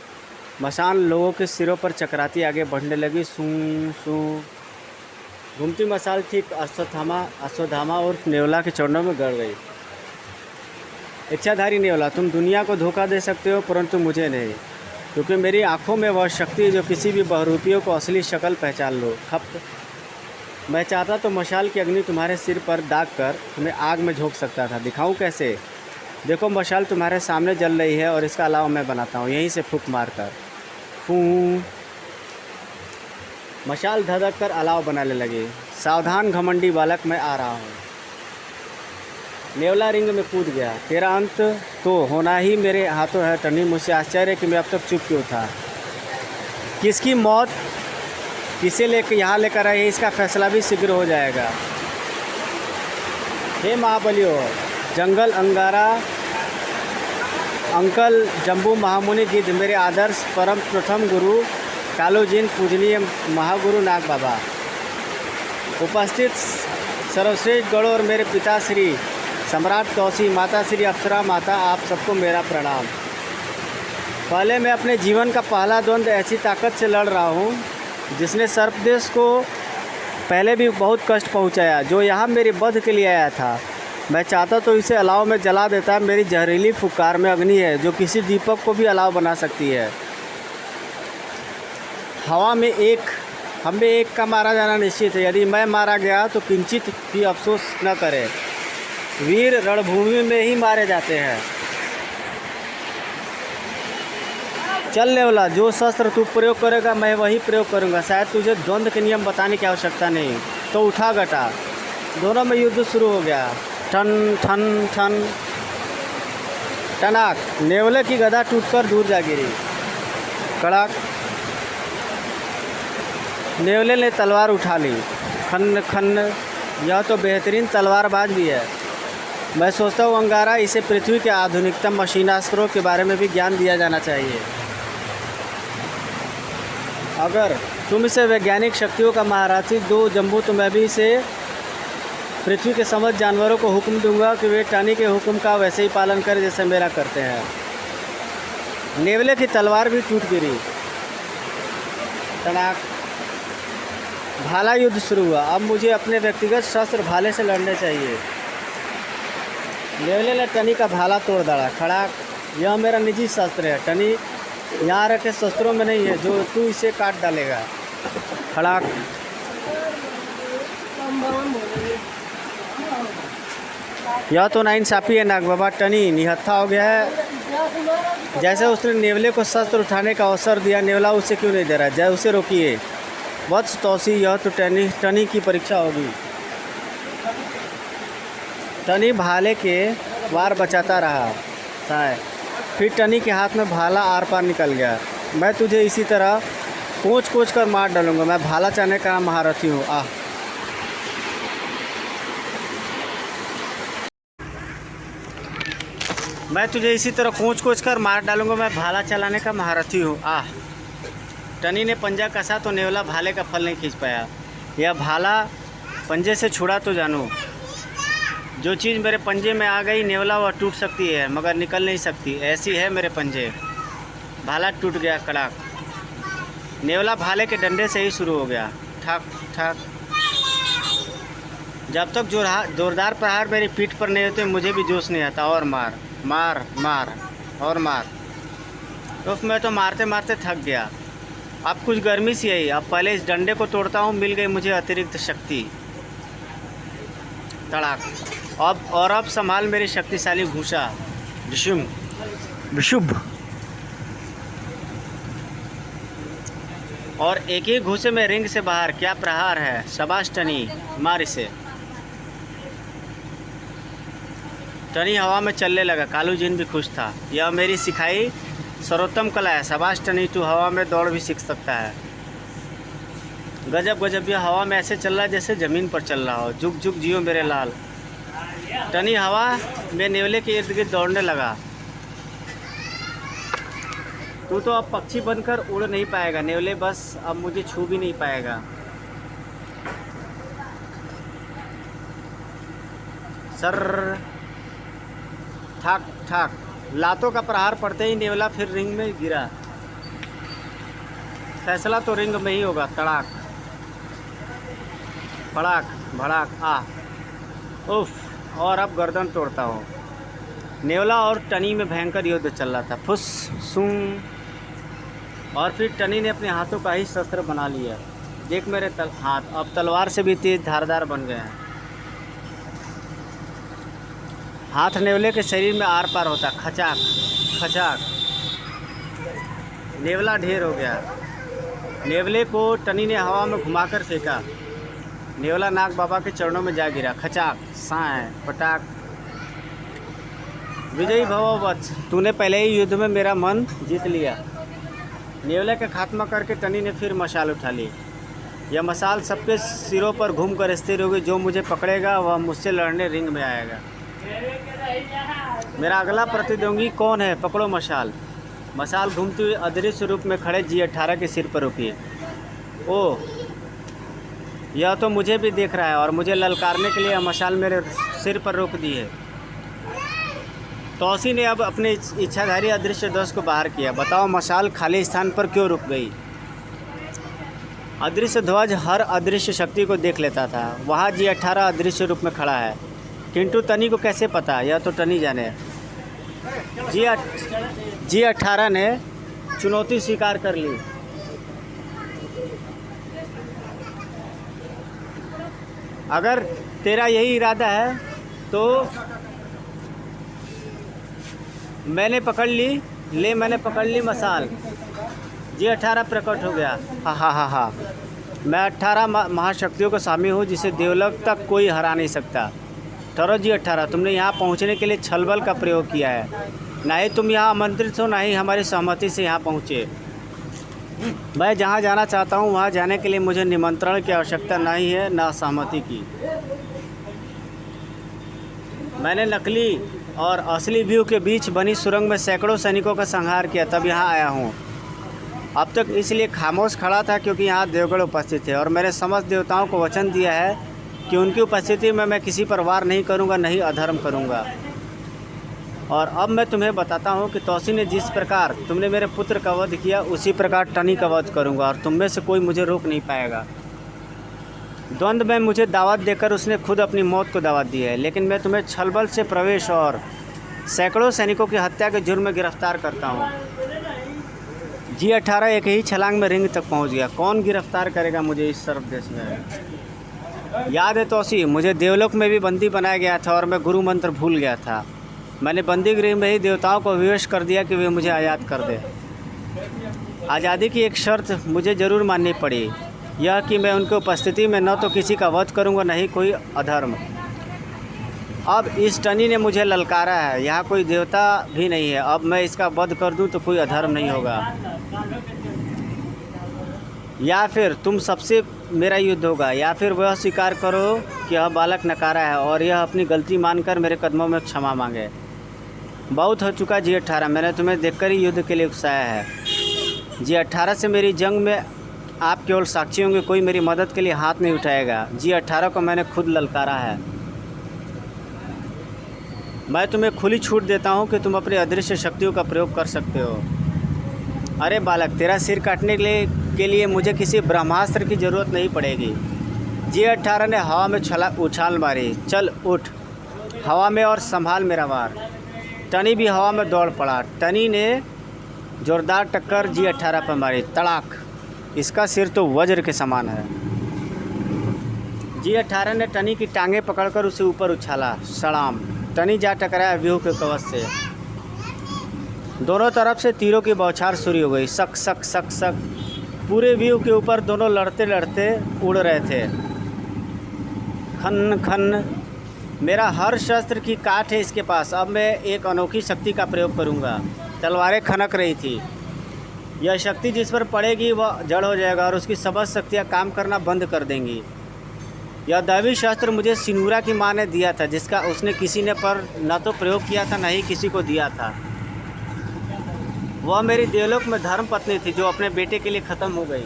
मशाल लोगों के सिरों पर चकराती आगे बढ़ने लगी। सूं सूं। घूमती मशाल ठीक अश्वत्थामा और नेवला के चरणों में गड़ गई। इच्छाधारी नेवला, तुम दुनिया को धोखा दे सकते हो, परंतु मुझे नहीं, क्योंकि मेरी आंखों में वह शक्ति है जो किसी भी बहुरूपियों को असली शक्ल पहचान लो। खप। मैं चाहता तो मशाल की अग्नि तुम्हारे सिर पर दाग कर तुम्हें आग में झोंक सकता था। दिखाऊं कैसे? देखो मशाल तुम्हारे सामने जल रही है, और इसका अलावा मैं बनाता हूँ यहीं से फूंक मार कर। फूं। मशाल धधक कर अलाव बनाने लगे। सावधान घमंडी बालक, मैं आ रहा हूँ। नेवला रिंग में कूद गया। तेरा अंत तो होना ही मेरे हाथों है टनी। मुझसे आश्चर्य कि मैं अब तक चुप क्यों था। किसकी मौत किसे लेकर यहाँ लेकर आए, इसका फैसला भी शीघ्र हो जाएगा। हे महाबलियों, जंगल अंगारा, अंकल जम्बू महामुनि गिद्ध, मेरे आदर्श परम प्रथम गुरु कालूजीन, पूजनीय महागुरु नाग बाबा, उपस्थित सर्वश्रेष्ठ गणों और मेरे पिता श्री सम्राट तौसी, माता श्री अप्सरा माता, आप सबको मेरा प्रणाम। पहले मैं अपने जीवन का पहला द्वंद्व ऐसी ताकत से लड़ रहा हूँ जिसने सर्पदेश को पहले भी बहुत कष्ट पहुँचाया, जो यहाँ मेरे वध के लिए आया था। मैं चाहता तो इसे अलाव में जला देता। मेरी जहरीली फुकार में अग्नि है जो किसी दीपक को भी अलाव बना सकती है। हवा में हम में एक का मारा जाना निश्चित है। यदि मैं मारा गया तो किंचित भी अफसोस न करे। वीर रणभूमि में ही मारे जाते हैं। चल नेवला, जो शस्त्र तू प्रयोग करेगा मैं वही प्रयोग करूंगा। शायद तुझे द्वंद्व के नियम बताने की आवश्यकता नहीं। तो उठा गटा। दोनों में युद्ध शुरू हो गया। ठन ठन ठन टनाक। नेवले की गदा टूटकर दूर जा गिरी। कड़ाक। नेवले ने तलवार उठा ली। खन्न खन्न। यह तो बेहतरीन तलवारबाज भी है। मैं सोचता हूँ अंगारा, इसे पृथ्वी के आधुनिकतम मशीनास्त्रों के बारे में भी ज्ञान दिया जाना चाहिए। अगर तुम इसे वैज्ञानिक शक्तियों का महारथी दो जम्बू, तो मैं भी इसे पृथ्वी के समस्त जानवरों को हुक्म दूंगा कि वे टानी के हुक्म का वैसे ही पालन करें जैसे मेरा करते हैं। नेवले की तलवार भी टूट गिरी। तनाक। भाला युद्ध शुरू हुआ। अब मुझे अपने व्यक्तिगत शस्त्र भाले से लड़ने चाहिए। नेवले ने टनी का भाला तोड़ डाला। खड़ाक। यह मेरा निजी शस्त्र है टनी, यहाँ रखे शस्त्रों में नहीं है जो तू इसे काट डालेगा। खड़ाक। यह तो नाइंसाफ़ी है नाग बाबा। टनी निहत्था हो गया है। जैसे उसने नेवले को शस्त्र उठाने का अवसर दिया, नेवला उसे क्यों नहीं दे रहा? जय उसे रोकिए। वत्स तौसी, यह तो टनी की परीक्षा होगी। टनी भाले के वार बचाता रहा। फिर टनी के हाथ में भाला आर पार निकल गया। मैं तुझे इसी तरह कोच कोच कर मार डालूंगा। मैं भाला चाहने का महारथी हूँ। आह। मैं तुझे इसी तरह कोच कोच कर मार डालूंगा। मैं भाला चलाने का महारथी हूँ। आह। टनी ने पंजा कसा तो नेवला भाले का फल नहीं खींच पाया। यह भाला पंजे से छुड़ा तो जानू। जो चीज़ मेरे पंजे में आ गई नेवला, वह टूट सकती है मगर निकल नहीं सकती। ऐसी है मेरे पंजे। भाला टूट गया। कड़ाक। नेवला भाले के डंडे से ही शुरू हो गया। ठक ठक। जब तक जोरदार प्रहार मेरी पीठ पर नहीं होते मुझे भी जोश नहीं आता। और मार मार मार और मार। तो मैं तो मारते मारते थक गया। अब कुछ गर्मी सी आई। अब पहले इस डंडे को तोड़ता हूँ, मिल गई मुझे अतिरिक्त शक्ति। तड़ाक। अब संभाल मेरी शक्तिशाली घूसा। विशुम विशुभ। और एक ही घूसे में रिंग से बाहर। क्या प्रहार है। शाबाश टनी, मार इसे। टनी हवा में चलने लगा। कालूजीन भी खुश था। यह मेरी सिखाई सर्वोत्तम कला है। शाबाश टनी, तू हवा में दौड़ भी सीख सकता है। गजब गजब। यह हवा में ऐसे चल रहा है जैसे ज़मीन पर चल रहा हो। जुग जुग जियो मेरे लाल। टनी हवा में नेवले के इर्द गिर्द दौड़ने लगा। तू तो अब पक्षी बनकर उड़ नहीं पाएगा नेवले, बस अब मुझे छू भी नहीं पाएगा। सर ठाक ठाक। लातों का प्रहार पड़ते ही नेवला फिर रिंग में गिरा। फैसला तो रिंग में ही होगा। तड़ाक फड़ाक भड़ाक। आ उफ। और अब गर्दन तोड़ता हूँ। नेवला और टनी में भयंकर युद्ध चल रहा था। फुस सूं। और फिर टनी ने अपने हाथों का ही शस्त्र बना लिया। देख मेरे हाथ अब तलवार से भी तेज धारदार बन गए हैं। हाथ नेवले के शरीर में आर पार होता। खचाक खचाक। नेवला ढेर हो गया। नेवले को टनी ने हवा में घुमाकर फेंका। नेवला नाग बाबा के चरणों में जा गिरा। खचाक, साए, पटाक। विजयी भव वत्स, तूने पहले ही युद्ध में मेरा मन जीत लिया। नेवले का खात्मा करके टनी ने फिर मशाल उठा ली। यह मशाल सबके सिरों पर घूमकर स्थिर होगी। जो मुझे पकड़ेगा वह मुझसे लड़ने रिंग में आएगा। मेरा अगला प्रतिद्वंदी कौन है? पकड़ो मशाल। मशाल घूमती हुई अदृश्य रूप में खड़े G18 के सिर पर रुकी। ओह, यह तो मुझे भी देख रहा है और मुझे ललकारने के लिए मशाल मेरे सिर पर रोक दी है। तौसी ने अब अपने इच्छाधारी अदृश्य ध्वज को बाहर किया। बताओ, मशाल खाली स्थान पर क्यों रुक गई? अदृश्य ध्वज हर अदृश्य शक्ति को देख लेता था। वहाँ G18 अदृश्य रूप में खड़ा है, किंतु टनी को कैसे पता? यह तो टनी जाने। G18 ने चुनौती स्वीकार कर ली। अगर तेरा यही इरादा है तो मैंने पकड़ ली मशाल। G18 प्रकट हो गया। हा हा हा हा, मैं 18 महाशक्तियों का स्वामी हूँ जिसे देवलोक तक कोई हरा नहीं सकता। ठहरो G18, तुमने यहाँ पहुँचने के लिए छलबल का प्रयोग किया है। ना ही तुम यहाँ आमंत्रित हो, ना ही हमारी सहमति से यहाँ पहुँचे। मैं जहाँ जाना चाहता हूँ वहाँ जाने के लिए मुझे निमंत्रण की आवश्यकता नहीं है, न सहमति की। मैंने नकली और असली व्यू के बीच बनी सुरंग में सैकड़ों सैनिकों का संहार किया, तब यहाँ आया हूँ। अब तक इसलिए खामोश खड़ा था क्योंकि यहाँ देवगढ़ उपस्थित थे और मेरे समस्त देवताओं को वचन दिया है कि उनकी उपस्थिति में मैं किसी पर वार नहीं करूँगा, नहीं अधर्म करूँगा। और अब मैं तुम्हें बताता हूँ कि तौसी ने जिस प्रकार तुमने मेरे पुत्र का वध किया, उसी प्रकार टनी का वध करूँगा और तुम में से कोई मुझे रोक नहीं पाएगा। द्वंद्व में मुझे दावत देकर उसने खुद अपनी मौत को दावत दी है, लेकिन मैं तुम्हें छलबल से प्रवेश और सैकड़ों सैनिकों की हत्या के जुर्म में गिरफ्तार करता हूँ। G18 एक ही छलांग में रिंग तक पहुँच गया। कौन गिरफ्तार करेगा मुझे इस सर्व देश में? याद है तौसी, मुझे देवलोक में भी बंदी बनाया गया था और मैं गुरु मंत्र भूल गया था। मैंने बंदी गृह में ही देवताओं को विवश कर दिया कि वे मुझे आज़ाद कर दे। आज़ादी की एक शर्त मुझे ज़रूर माननी पड़ी, यह कि मैं उनकी उपस्थिति में न तो किसी का वध करूंगा, न ही कोई अधर्म। अब इस टनी ने मुझे ललकारा है, यहाँ कोई देवता भी नहीं है। अब मैं इसका वध कर दूं तो कोई अधर्म नहीं होगा, या फिर तुम सबसे मेरा युद्ध होगा, या फिर वह स्वीकार करो कि यह बालक नकारा है और यह अपनी गलती मानकर मेरे कदमों में क्षमा मांगे। बहुत हो चुका G18, मैंने तुम्हें देखकर ही युद्ध के लिए उकसाया है। G18 से मेरी जंग में आप केवल साक्षी होंगे, कोई मेरी मदद के लिए हाथ नहीं उठाएगा। G18 को मैंने खुद ललकारा है। मैं तुम्हें खुली छूट देता हूं कि तुम अपनी अदृश्य शक्तियों का प्रयोग कर सकते हो। अरे बालक, तेरा सिर काटने के लिए मुझे किसी ब्रह्मास्त्र की ज़रूरत नहीं पड़ेगी। G18 ने हवा में उछाल मारी। चल उठ हवा में और संभाल मेरा वार। टनी भी हवा में दौड़ पड़ा। टनी ने जोरदार टक्कर G18 पर मारी। तड़ाक, इसका सिर तो वज्र के समान है। G18 ने टनी की टांगें पकड़कर उसे ऊपर उछाला। सड़ाम, टनी जा टकराया व्यूह के कवच से। दोनों तरफ से तीरों की बौछार शुरू हो गई। सक सक सक सक, पूरे व्यूह के ऊपर दोनों लड़ते लड़ते उड़ रहे थे। खन खन, मेरा हर शस्त्र की काट है इसके पास। अब मैं एक अनोखी शक्ति का प्रयोग करूंगा। तलवारें खनक रही थी। यह शक्ति जिस पर पड़ेगी वह जड़ हो जाएगा और उसकी समस्त शक्तियाँ काम करना बंद कर देंगी। यह दैवी शस्त्र मुझे सिनूरा की माँ ने दिया था, जिसका उसने किसी ने पर न तो प्रयोग किया था, न ही किसी को दिया था। वह मेरी देवलोक में धर्म पत्नी थी, जो अपने बेटे के लिए ख़त्म हो गई।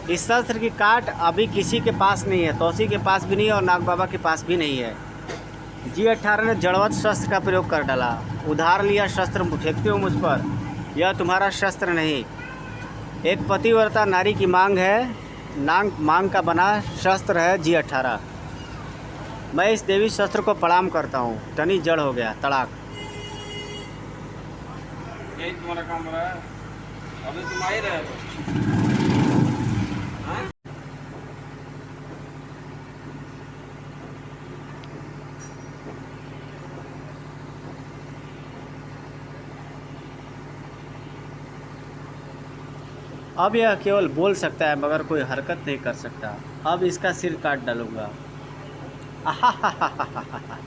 इस शस्त्र की काट अभी किसी के पास नहीं है, तौसी के पास भी नहीं है और नाग बाबा के पास भी नहीं है। G18 ने जड़वत शस्त्र का प्रयोग कर डाला। उधार लिया शस्त्र फेंकते हो मुझ पर, यह तुम्हारा शस्त्र नहीं, एक पतिव्रता नारी की मांग का बना शस्त्र है G18। मैं इस देवी शस्त्र को प्रणाम करता हूँ। टनी जड़ हो गया। तड़ाक, यही तुम्हारा काम रहा है, अभी तुम आ ही रहे हो। अब यह केवल बोल सकता है मगर कोई हरकत नहीं कर सकता। अब इसका सिर काट डालूंगा। आहाहाहाहा।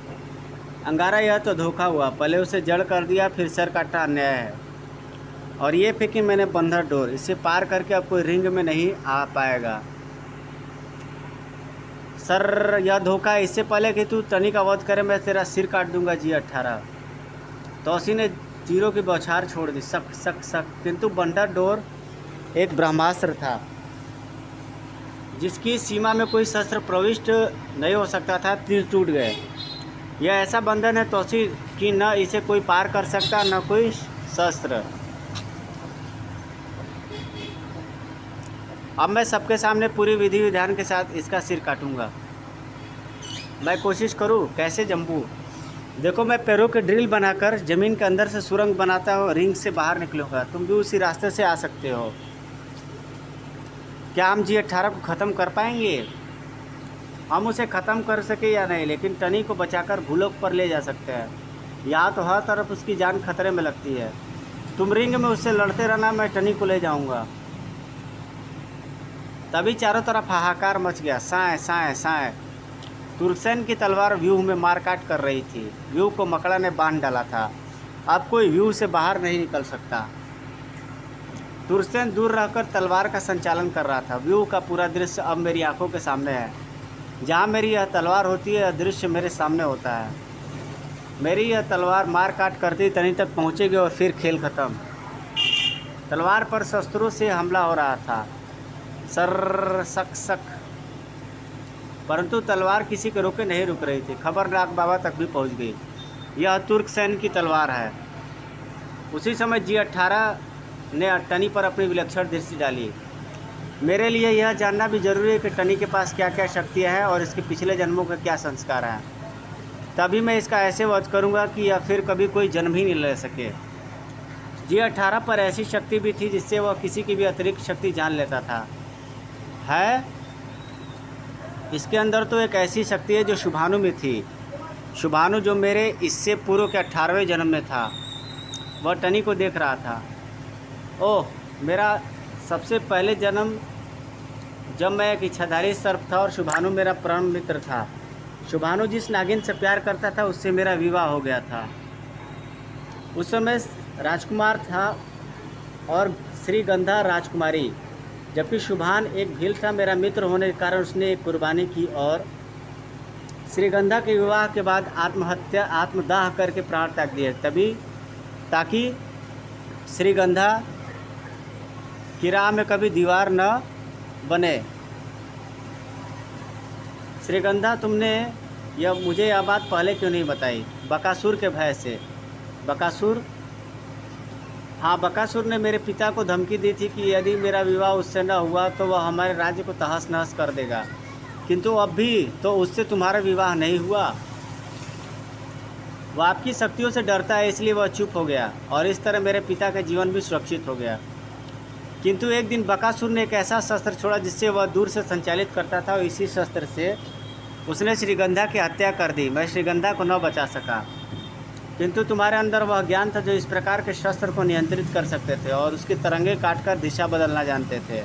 अंगारा, यह तो धोखा हुआ। पहले उसे जड़ कर दिया, फिर सर काटना अन्याय है। और ये फेंकी मैंने बंधर डोर, इसे पार करके अब कोई रिंग में नहीं आ पाएगा। सर, यह धोखा है। इससे पहले कि तू टनी का वध करे मैं तेरा सिर काट दूंगा। G18। तौसी ने तीरों की बौछार छोड़ दी, सक सक सक। किंतु बंधर डोर एक ब्रह्मास्त्र था जिसकी सीमा में कोई शस्त्र प्रविष्ट नहीं हो सकता था। तीर टूट गए। यह ऐसा बंधन है तौसी कि न इसे कोई पार कर सकता, न कोई शस्त्र। अब मैं सबके सामने पूरी विधि विधान के साथ इसका सिर काटूंगा। मैं कोशिश करूं? कैसे जम्बू? देखो, मैं पैरों के ड्रिल बनाकर ज़मीन के अंदर से सुरंग बनाता हूँ, रिंग से बाहर निकलूंगा। तुम भी उसी रास्ते से आ सकते हो। क्या हम G18 को ख़त्म कर पाएंगे? हम उसे ख़त्म कर सके या नहीं, लेकिन टनी को बचाकर भूलोक पर ले जा सकते हैं। यहाँ तो हर तरफ उसकी जान खतरे में लगती है। तुम रिंग में उससे लड़ते रहना, मैं टनी को ले जाऊँगा। तभी चारों तरफ हाहाकार मच गया। साएँ साएँ साएँ। तुर्कसेन की तलवार व्यूह में मारकाट कर रही थी। व्यूह को मकड़ा ने बांध डाला था। अब कोई व्यूह से बाहर नहीं निकल सकता। तुर्कसेन दूर रहकर तलवार का संचालन कर रहा था। व्यूह का पूरा दृश्य अब मेरी आंखों के सामने है। जहाँ मेरी यह तलवार होती है, यह दृश्य मेरे सामने होता है। मेरी यह तलवार मार काट करती टनी तक पहुँचेगी और फिर खेल खत्म। तलवार पर शस्त्रों से हमला हो रहा था। सर सक सक। परंतु तलवार किसी के रोके नहीं रुक रही थी। खबर नाग बाबा तक भी पहुंच गई। यह तुर्कसेन की तलवार है। उसी समय G18 ने टनी पर अपनी विलक्षण दृष्टि डाली। मेरे लिए यह जानना भी जरूरी है कि टनी के पास क्या क्या शक्तियाँ हैं और इसके पिछले जन्मों के क्या संस्कार हैं। तभी मैं इसका ऐसे वध करूँगा कि यह फिर कभी कोई जन्म ही नहीं ले सके। G18 पर ऐसी शक्ति भी थी जिससे वह किसी की भी अतिरिक्त शक्ति जान लेता था। है इसके अंदर तो एक ऐसी शक्ति है जो शुभानु में थी। शुभानु जो मेरे इससे पूर्व के 18वें जन्म में था। वह टनी को देख रहा था। ओह, मेरा सबसे पहले जन्म जब मैं एक इच्छाधारी सर्प था और शुभानु मेरा प्राण मित्र था। शुभानु जिस नागिन से प्यार करता था उससे मेरा विवाह हो गया था। उस समय राजकुमार था और श्रीगंधा राजकुमारी, जबकि शुभान एक भील था। मेरा मित्र होने के कारण उसने एक कुर्बानी की और श्रीगंधा के विवाह के बाद आत्मदाह करके प्राण त्याग दिए, तभी ताकि श्रीगंधा की राह में कभी दीवार न बने। श्रीगंधा, तुमने मुझे यह बात पहले क्यों नहीं बताई? बकासुर के भय से। बकासुर? हाँ, बकासुर ने मेरे पिता को धमकी दी थी कि यदि मेरा विवाह उससे न हुआ तो वह हमारे राज्य को तहस नहस कर देगा। किंतु अब भी तो उससे तुम्हारा विवाह नहीं हुआ। वह आपकी शक्तियों से डरता है, इसलिए वह चुप हो गया और इस तरह मेरे पिता का जीवन भी सुरक्षित हो गया। किंतु एक दिन बकासुर ने एक ऐसा शस्त्र छोड़ा जिससे वह दूर से संचालित करता था और इसी शस्त्र से उसने श्रीगंधा की हत्या कर दी। मैं श्रीगंधा को न बचा सका, किंतु तुम्हारे अंदर वह ज्ञान था जो इस प्रकार के शस्त्र को नियंत्रित कर सकते थे और उसकी तरंगे काटकर दिशा बदलना जानते थे।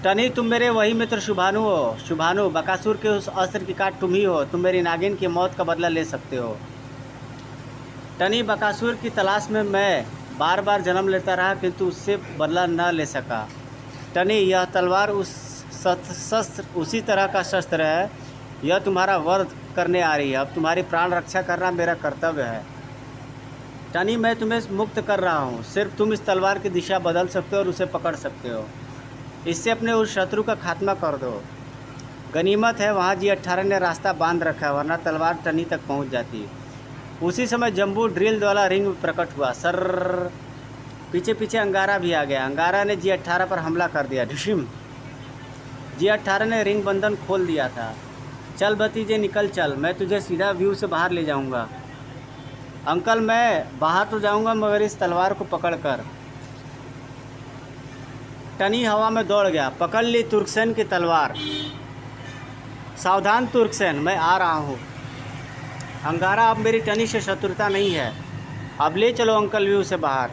टनी, तुम मेरे वही मित्र शुभानु हो। शुभानु, बकासुर के उस अस्त्र की काट तुम ही हो। तुम मेरी नागिन की मौत का बदला ले सकते हो। टनी, बकासुर की तलाश में मैं बार बार जन्म लेता रहा किंतु उससे बदला न ले सका। टनी, यह तलवार उसी तरह का शस्त्र है। यह तुम्हारा वध करने आ रही है। अब तुम्हारी प्राण रक्षा करना मेरा कर्तव्य है। टनी, मैं तुम्हें मुक्त कर रहा हूँ। सिर्फ तुम इस तलवार की दिशा बदल सकते हो और उसे पकड़ सकते हो। इससे अपने उस शत्रु का खात्मा कर दो। गनीमत है वहाँ G18 ने रास्ता बांध रखा, वरना तलवार टनी तक पहुँच जाती। उसी समय जम्बू ड्रिल वाला रिंग में प्रकट हुआ। सर, पीछे पीछे अंगारा भी आ गया। अंगारा ने G18 पर हमला कर दिया। ढिशिम। G18 ने रिंग बंधन खोल दिया था। चल भतीजे, निकल चल, मैं तुझे सीधा व्यू से बाहर ले जाऊंगा। अंकल, मैं बाहर तो जाऊंगा मगर इस तलवार को पकड़कर। टनी हवा में दौड़ गया। पकड़ ली तुर्कसेन की तलवार। सावधान तुर्कसेन, मैं आ रहा हूँ। अंगारा, अब मेरी टनी से शत्रुता नहीं है। अब ले चलो अंकल व्यू से बाहर।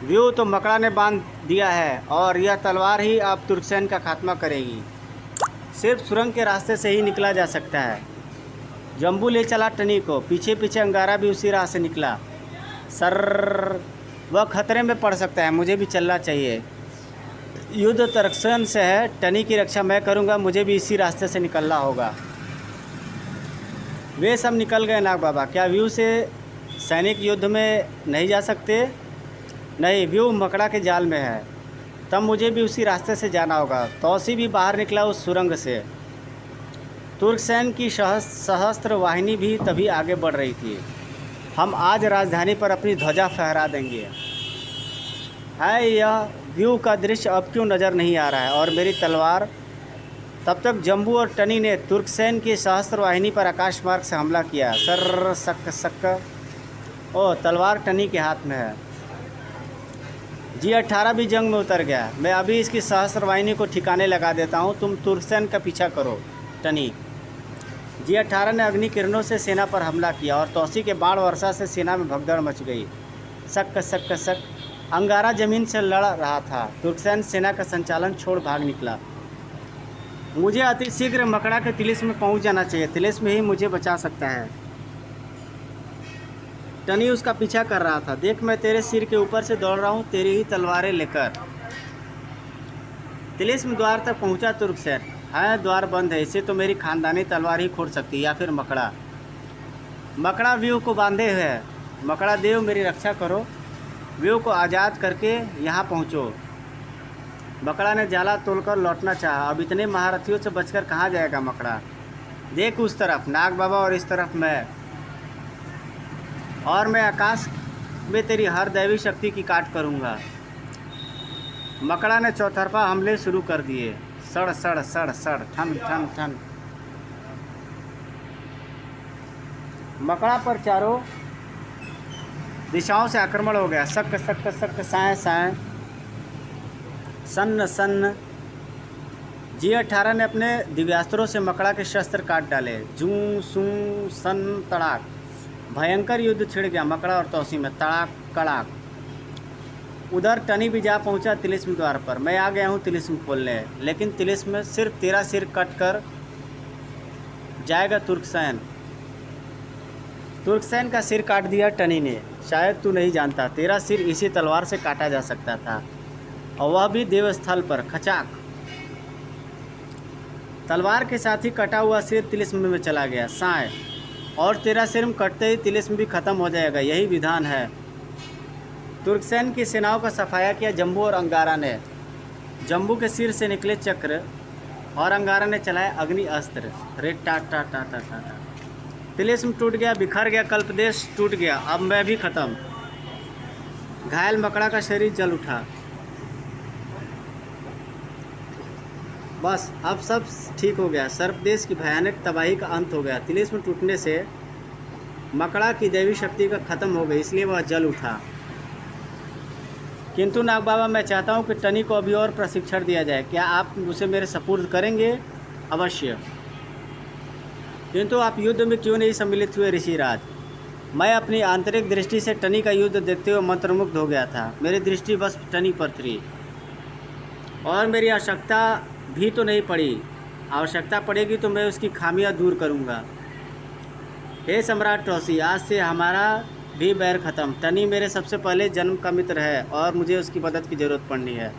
व्यू तो मकड़ा ने बांध दिया है और यह तलवार ही अब तुर्कसेन का खात्मा करेगी। सिर्फ सुरंग के रास्ते से ही निकला जा सकता है। जम्बू ले चला टनी को, पीछे पीछे अंगारा भी उसी राह से निकला। सर, वह खतरे में पड़ सकता है, मुझे भी चलना चाहिए। युद्ध तुर्कसेन से है, टनी की रक्षा मैं करूंगा, मुझे भी इसी रास्ते से निकलना होगा। वे सब निकल गए नाग बाबा। क्या व्यू से सैनिक युद्ध में नहीं जा सकते? नहीं, व्यू मकड़ा के जाल में है, तब मुझे भी उसी रास्ते से जाना होगा। तौसी भी बाहर निकला उस सुरंग से। तुर्कसेन की सशस्त्र वाहिनी भी तभी आगे बढ़ रही थी। हम आज राजधानी पर अपनी ध्वजा फहरा देंगे। है, यह व्यू का दृश्य अब क्यों नज़र नहीं आ रहा है? और मेरी तलवार? तब तक जम्बू और टनी ने तुर्कसेन की सशस्त्र वाहिनी पर आकाश मार्ग से हमला किया। सर, सक सक। ओ, तलवार टनी के हाथ में है। G18 भी जंग में उतर गया। मैं अभी इसकी सहस्त्र वाहिनी को ठिकाने लगा देता हूँ, तुम तुर्कसेन का पीछा करो। टनी। G18 ने अग्नि किरणों से सेना पर हमला किया और तौसी के बाण वर्षा से सेना में भगदड़ मच गई। सक सक सक। अंगारा जमीन से लड़ रहा था। तुर्कसेन सेना का संचालन छोड़ भाग निकला। मुझे अतिशीघ्र मकड़ा के तिलिस्म में पहुँच जाना चाहिए, तिलिस्म ही मुझे बचा सकता है। टनी उसका पीछा कर रहा था। देख, मैं तेरे सिर के ऊपर से दौड़ रहा हूँ, तेरी ही तलवारें लेकर। तिलिस्म द्वार तक पहुँचा तुर्कसेन। है, द्वार बंद है, इसे तो मेरी खानदानी तलवार ही खोल सकती है, या फिर मकड़ा। मकड़ा व्यू को बांधे हुए है। मकड़ा देव, मेरी रक्षा करो। व्यू को आज़ाद करके यहाँ पहुँचो। मकड़ा ने जाला तोड़कर लौटना चाहा। अब इतने महारथियों से बचकर कहाँ जाएगा मकड़ा? देख, उस तरफ नाग बाबा और इस तरफ मैं, और मैं आकाश में तेरी हर दैवी शक्ति की काट करूँगा। मकड़ा ने चौतरफा हमले शुरू कर दिए। सड़ सड़ सड़ सड़, ठन ठन ठन। मकड़ा पर चारों दिशाओं से आक्रमण हो गया। सक सक सक, साए साए, सन्न सन्न। G18 ने अपने दिव्यास्त्रों से मकड़ा के शस्त्र काट डाले। जूं सूं सन तड़ाक। भयंकर युद्ध छिड़ गया मकड़ा और तौसी में। तड़ाक कड़ाक। उधर टनी भी जा पहुंचा तिलिस्म द्वार पर। मैं आ गया हूं तिलिस्म खोलने, लेकिन तिलिस्म में सिर्फ तेरा सिर कट कर जाएगा तुर्कसेन। तुर्कसेन का सिर काट दिया टनी ने। शायद तू नहीं जानता, तेरा सिर इसी तलवार से काटा जा सकता था, और वह भी देवस्थल पर। खचाक। तलवार के साथ ही कटा हुआ सिर तिलिस्म में चला गया। साए। और तेरा सिर कटते ही तिलिस्म भी खत्म हो जाएगा, यही विधान है। तुर्कसेन की सेनाओं का सफाया किया जम्बू और अंगारा ने। जम्बू के सिर से निकले चक्र और अंगारा ने चलाए अग्नि अस्त्र। रे टा टा टा टा टा टा। तिलिस्म टूट गया, बिखर गया, कल्पदेश टूट गया। अब मैं भी खत्म। घायल मकड़ा का शरीर जल उठा। बस अब सब ठीक हो गया। सर्पदेश की भयानक तबाही का अंत हो गया। तिलिस्म टूटने से मकड़ा की दैवी शक्ति का खत्म हो गई, इसलिए वह जल उठा। किंतु नाग बाबा, मैं चाहता हूँ कि टनी को अभी और प्रशिक्षण दिया जाए। क्या आप उसे मेरे सपुर्द करेंगे? अवश्य। किंतु आप युद्ध में क्यों नहीं सम्मिलित हुए ऋषिराज? मैं अपनी आंतरिक दृष्टि से टनी का युद्ध देखते हुए मंत्रमुग्ध हो गया था। मेरी दृष्टि बस टनी पर थी, और मेरी आवश्यकता भी तो नहीं पड़ी। आवश्यकता पड़ेगी तो मैं उसकी खामियां दूर करूंगा। हे सम्राट टौसी, आज से हमारा भी बैर ख़त्म। टनी मेरे सबसे पहले जन्म का मित्र है और मुझे उसकी मदद की ज़रूरत पड़नी है।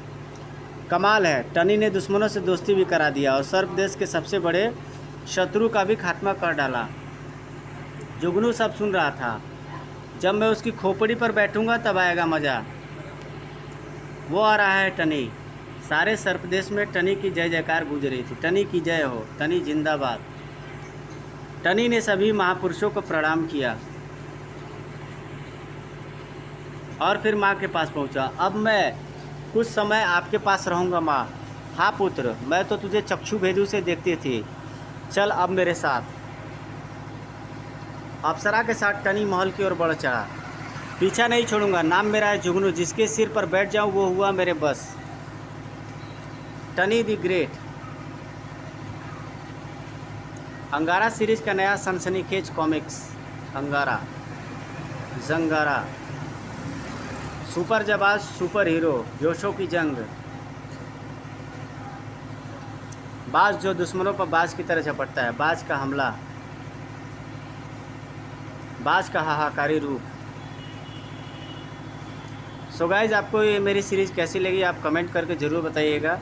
कमाल है, टनी ने दुश्मनों से दोस्ती भी करा दिया और सर्प देश के सबसे बड़े शत्रु का भी खात्मा कर डाला। जुगनू सब सुन रहा था। जब मैं उसकी खोपड़ी पर बैठूंगा तब आएगा मज़ा। वो आ रहा है टनी। सारे सर्पदेश में टनी की जय जयकार गूंज रही थी। टनी की जय हो, टनी जिंदाबाद। टनी ने सभी महापुरुषों को प्रणाम किया और फिर माँ के पास पहुँचा। अब मैं कुछ समय आपके पास रहूँगा माँ। हाँ पुत्र, मैं तो तुझे चक्षु भेदू से देखती थी। चल अब मेरे साथ। अप्सरा के साथ टनी महल की ओर बढ़ चढ़ा। पीछा नहीं छोड़ूंगा। नाम मेरा है जुगनू। जिसके सिर पर बैठ जाऊं वो हुआ मेरे बस। टनी द ग्रेट। अंगारा सीरीज का नया सनसनीखेज कॉमिक्स अंगारा जंगारा सुपर जबाज सुपर हीरो, जोशों की जंग। बाज जो दुश्मनों पर बाज की तरह झपटता है, बाज का हमला, बाज का हाहाकारी रूप। सो गाइज, आपको ये मेरी सीरीज़ कैसी लगी आप कमेंट करके ज़रूर बताइएगा।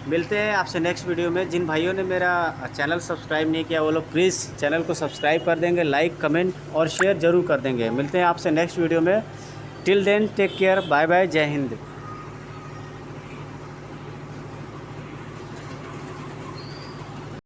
मिलते हैं आपसे नेक्स्ट वीडियो में। जिन भाइयों ने मेरा चैनल सब्सक्राइब नहीं किया वो लोग प्लीज़ चैनल को सब्सक्राइब कर देंगे, लाइक कमेंट और शेयर ज़रूर कर देंगे। मिलते हैं आपसे नेक्स्ट वीडियो में। Till then take care, bye bye, जय हिंद।